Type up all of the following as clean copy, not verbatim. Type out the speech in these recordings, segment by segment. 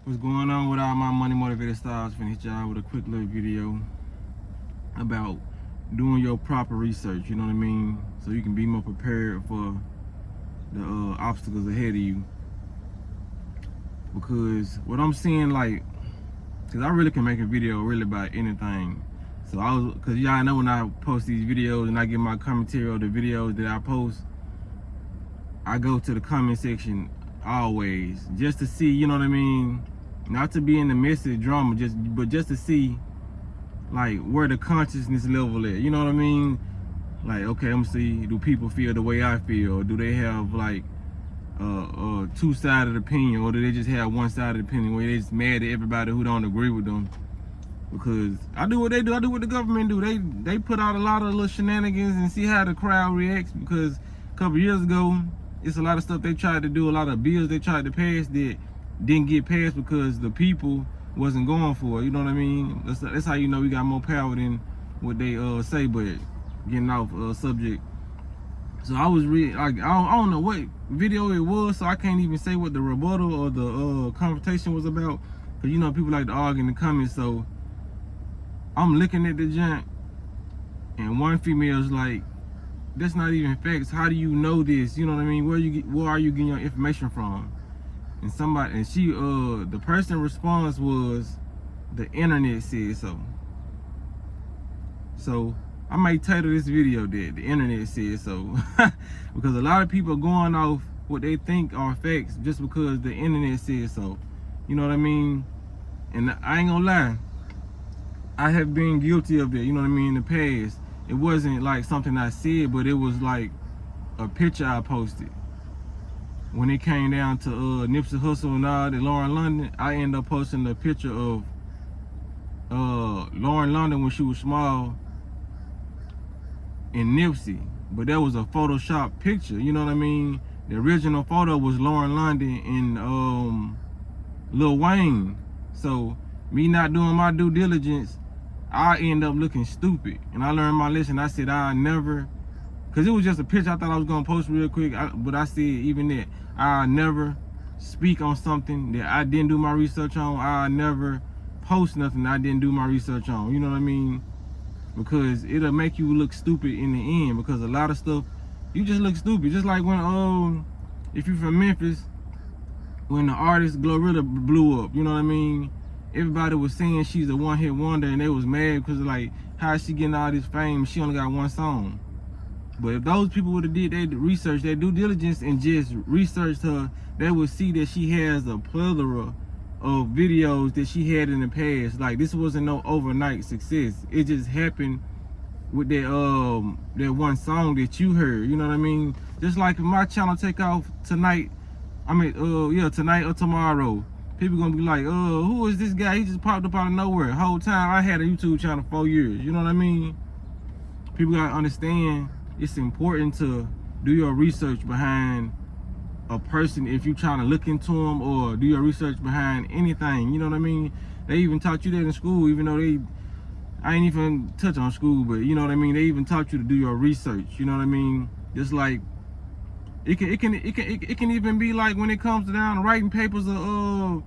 What's going on with all my money motivated styles? Finna hit y'all with a quick little video about doing your proper research, you know what I mean? So you can be more prepared for the obstacles ahead of you. Because what I'm seeing, like, because I really can make a video really about anything. So because y'all know when I post these videos and I get my commentary on the videos that I post, I go to the comment section always just to see, you know what I mean? Not to be in the midst of drama, but just to see like where the consciousness level at. You know what I mean? Like, okay, I'm gonna see, do people feel the way I feel, or do they have like two-sided opinion, or do they just have one-sided opinion where they just mad at everybody who don't agree with them? Because I do what they do, I do what the government do. They put out a lot of little shenanigans and see how the crowd reacts. Because a couple years ago, it's a lot of stuff they tried to do, a lot of bills they tried to pass that didn't get passed because the people wasn't going for it. You know what I mean? That's how you know we got more power than what they say. But getting off subject. So I was really like, I don't know what video it was, so I can't even say what the rebuttal or the confrontation was about. Cause you know people like to argue in the comments. So I'm looking at the junk, and one female's like, "That's not even facts. How do you know this? You know what I mean? Where are you getting your information from?" And the person response was, "The internet said so." So I might title this video that "The internet said so," because a lot of people are going off what they think are facts just because the internet said so. You know what I mean? And I ain't gonna lie, I have been guilty of that. You know what I mean? In the past, it wasn't like something I said, but it was like a picture I posted. When it came down to Nipsey Hussle and all that, Lauren London, I ended up posting a picture of Lauren London when she was small and Nipsey, but that was a Photoshop picture. You know what I mean? The original photo was Lauren London and Lil Wayne. So me not doing my due diligence, I end up looking stupid. And I learned my lesson. I said I never, because it was just a picture I thought I was going to post real quick, but I said even that, I never speak on something that I didn't do my research on. I never post nothing I didn't do my research on. You know what I mean? Because it'll make you look stupid in the end. Because a lot of stuff, you just look stupid. Just like when, if you're from Memphis, when the artist Glorilla blew up, you know what I mean? Everybody was saying she's a one-hit wonder, and they was mad because like, how is she getting all this fame? She only got one song. But if those people would have did their research, their due diligence, and just researched her, they would see that she has a plethora of videos that she had in the past. Like, this wasn't no overnight success. It just happened with that one song that you heard. You know what I mean? Just like if my channel take off tonight, tonight or tomorrow, people gonna be like, who is this guy? He just popped up out of nowhere. Whole time I had a YouTube channel 4 years. You know what I mean? People gotta understand it's important to do your research behind a person if you're trying to look into them, or do your research behind anything. You know what I mean? They even taught you that in school, even though I ain't even touch on school, but you know what I mean? They even taught you to do your research. You know what I mean? Just like it can even be like when it comes down to writing papers or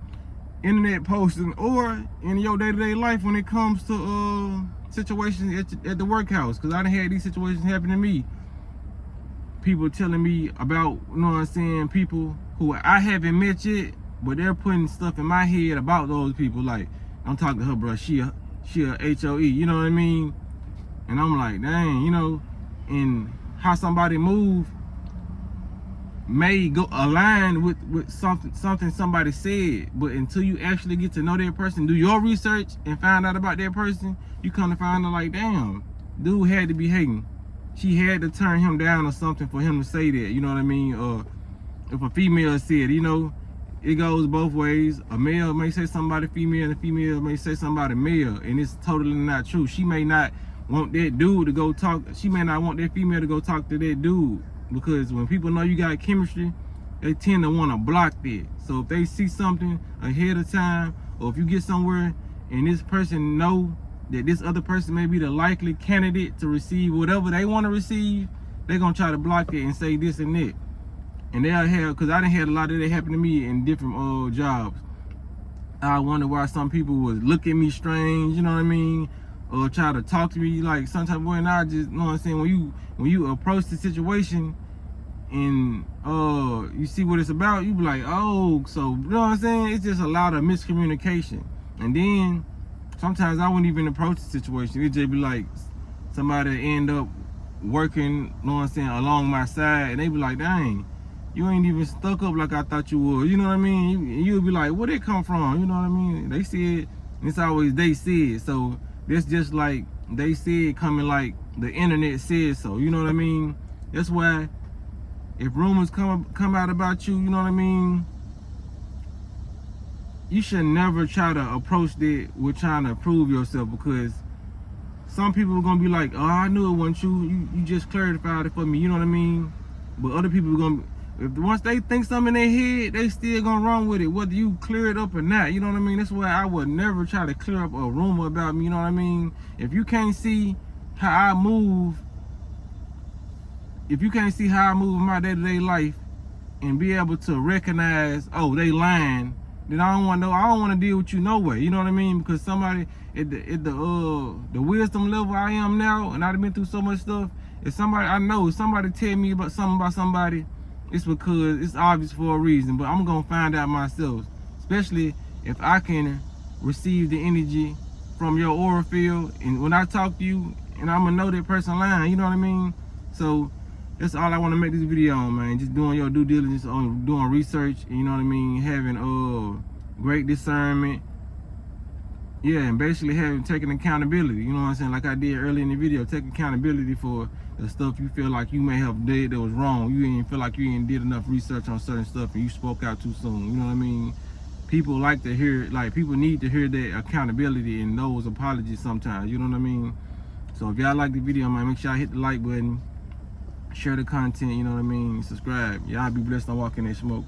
internet posting, or in your day-to-day life when it comes to situations at the workhouse. Because I done had these situations happen to me. People telling me about, you know what I'm saying, people who I haven't met yet, but they're putting stuff in my head about those people. Like, I'm talking to her, bro, she a HOE, you know what I mean? And I'm like, dang, you know, and how somebody move may go align with something somebody said, but until you actually get to know that person, do your research and find out about that person, you come to find out like, damn, dude had to be hating. She had to turn him down or something for him to say that, you know what I mean? Or if a female said, you know, it goes both ways. A male may say somebody female, and a female may say somebody male, and it's totally not true. She may not want that dude to go talk, she may not want that female to go talk to that dude, because when people know you got chemistry, they tend to want to block that. So if they see something ahead of time, or if you get somewhere and this person know that this other person may be the likely candidate to receive whatever they want to receive, they're gonna try to block it and say this and that. And they'll have, because I done had a lot of that happen to me in different jobs. I wonder why some people would look at me strange, you know what I mean? Or try to talk to me like some type of way. And I just, you know what I'm saying, when you approach the situation and you see what it's about, you be like, oh, so, you know what I'm saying? It's just a lot of miscommunication. And then sometimes I wouldn't even approach the situation. It'd just be like somebody end up working, you know what I'm saying, along my side, and they be like, dang, you ain't even stuck up like I thought you would. You know what I mean? You'll be like, where they come from? You know what I mean? They said, it's always they said. So that's just like they said coming like the internet said so. You know what I mean? That's why if rumors come out about you, you know what I mean, you should never try to approach that with trying to prove yourself, because some people are gonna be like, oh, I knew it wasn't you. You just clarified it for me. You know what I mean? But other people are gonna, once they think something in their head, they still gonna run with it, whether you clear it up or not. You know what I mean? That's why I would never try to clear up a rumor about me. You know what I mean? If you can't see how I move, in my day-to-day life and be able to recognize, oh, they lying, then I don't want to deal with you no way. You know what I mean? Because somebody at the wisdom level I am now, and I've been through so much stuff. If somebody tell me about somebody, it's because it's obvious for a reason. But I'm gonna find out myself, especially if I can receive the energy from your aura field, and when I talk to you, and I'm gonna know that person lying. You know what I mean? So that's all I want to make this video on, man. Just doing your due diligence on doing research, you know what I mean, having great discernment. Yeah, and basically taking accountability, you know what I'm saying, like I did earlier in the video. Take accountability for the stuff you feel like you may have did that was wrong. You didn't feel like you didn't did enough research on certain stuff and you spoke out too soon. You know what I mean? People like to hear, people need to hear that accountability and those apologies sometimes. You know what I mean? So if y'all like the video, man, make sure y'all hit the like button, share the content, you know what I mean, subscribe. Y'all be blessed on walking that smoke.